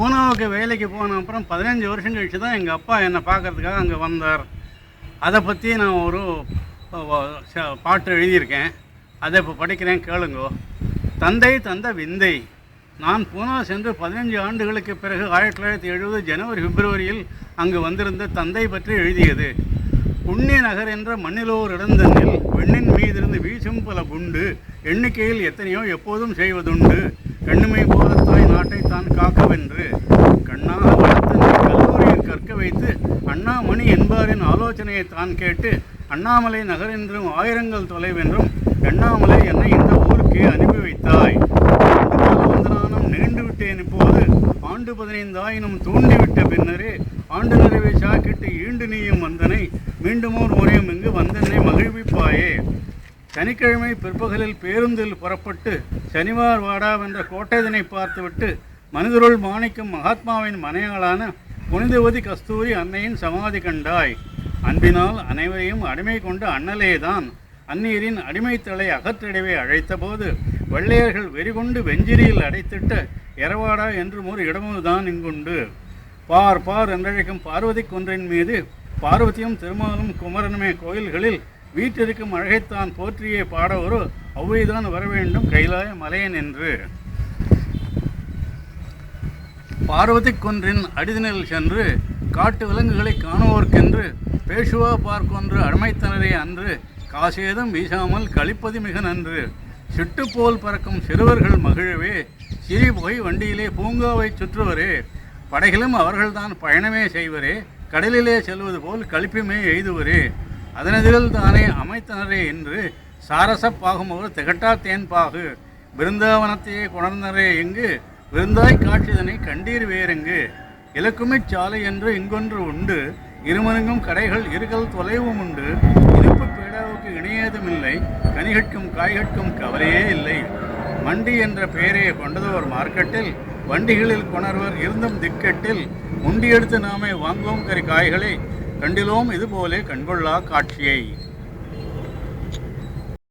பூனாவுக்கு வேலைக்கு போன அப்புறம் 15 வருஷம் கழிச்சு தான் எங்கள் அப்பா என்னை பார்க்கறதுக்காக அங்கே வந்தார். அதை பற்றி நான் ஒரு பாட்டு எழுதியிருக்கேன். அதை இப்போ படிக்கிறேன், கேளுங்கோ. தந்தை தந்த விந்தை. நான் பூனா சென்று 15 ஆண்டுகளுக்கு பிறகு 1970 ஜனவரி பிப்ரவரியில் அங்கு வந்திருந்த தந்தை பற்றி எழுதியது. புண்ணிய நகர் என்ற மண்ணிலோர் இடந்தனில் வெண்ணின் மீதிருந்து வீசும் பல குண்டு எண்ணிக்கையில் எத்தனையோ எப்போதும் செய்வதுண்டு. கண்ணுமை போலத்தாய் நாட்டை தான் காக்கவென்று கண்ணாக வளர்த்து கல்லூரியில் கற்க வைத்து அண்ணாமணி என்பாரின் ஆலோசனையை தான் கேட்டு அண்ணாமலை நகர் என்றும் ஆயிரங்கள் தொலைவென்றும் எண்ணாமலை என்னை இந்த ஊருக்கே அனுப்பி வைத்தாய். வந்தனானம் நீண்டு விட்டேன் இப்போது ஆண்டு 15 ஆயினும் தூண்டிவிட்ட பின்னரே ஆண்டு நிறைவை சாக்கிட்டு ஈண்டு நீயும் வந்தனை மீண்டுமோர் முறையும் இங்கு வந்தனை மகிழ்விப்பாயே. சனிக்கிழமை பிற்பகலில் பேருந்தில் புறப்பட்டு சனிவார் வாடாவென்ற கோட்டைதனை பார்த்துவிட்டு மனிதருள் மாணிக்கும் மகாத்மாவின் மனையாளான புனிதவதி கஸ்தூரி அன்னையின் சமாதி கண்டாய். அன்பினால் அனைவரையும் அடிமை கொண்ட அண்ணலேதான் அந்நீரின் அடிமைத்தலை அகற்றிடவே அழைத்தபோது வெள்ளையர்கள் வெறிகொண்டு வெஞ்சிரியில் அடைத்திட்ட எரவாடா என்றும் ஒரு இடமுதான் இங்குண்டு. பார் பார் என்றழைக்கும் பார்வதி குன்றின் மீது பார்வதியும் திருமாலும் குமரனுமே கோயில்களில் வீட்டிற்கும் அழகைத்தான் போற்றியே பாட ஒரு அவ்வைதான் வரவேண்டும் கைலாய மலையன் என்று. பார்வதி குன்றின் அடிதினில் சென்று காட்டு விலங்குகளை காணுவோர்க்கென்று பேசுவா பார்க்கொன்று அடிமைத்தனரே அன்று காசேதும் வீசாமல் கழிப்பது மிக நன்று. சிட்டுப்போல் பறக்கும் சிறுவர்கள் மகிழவே சிறி போய் வண்டியிலே பூங்காவை சுற்றுவரே. படகிலும் அவர்கள்தான் பயணமே செய்வரே, கடலிலே செல்வது போல் கழிப்புமே எய்துவரே. அதனதில் தானே அமைத்தனரே என்று சாரசப்பாகும் ஒரு திகட்டா தேன்பாகு பிருந்தாவனத்தையே கொணர்ந்தரே இங்கு விருந்தாய் காட்சிதனை கண்டீர் வேறெங்கு. இலக்குமிச் சாலை என்று இங்கொன்று உண்டு, இருமருங்கும் கடைகள் இருகல் தொலைவும் உண்டு. இனிப்பு பேடாவுக்கு இணையதுமில்லை, கனிகட்கும் காய்கட்கும் கவலையே இல்லை. மண்டி என்ற பெயரே கொண்டதோர் மார்க்கெட்டில் வண்டிகளில் கொணர்வர் இருந்தும் திக்கெட்டில் முண்டியெடுத்து நாமே வாங்குவோம் கறி காய்களை கண்டிலோம் இதுபோலே கண்கொள்ளா காட்சியை.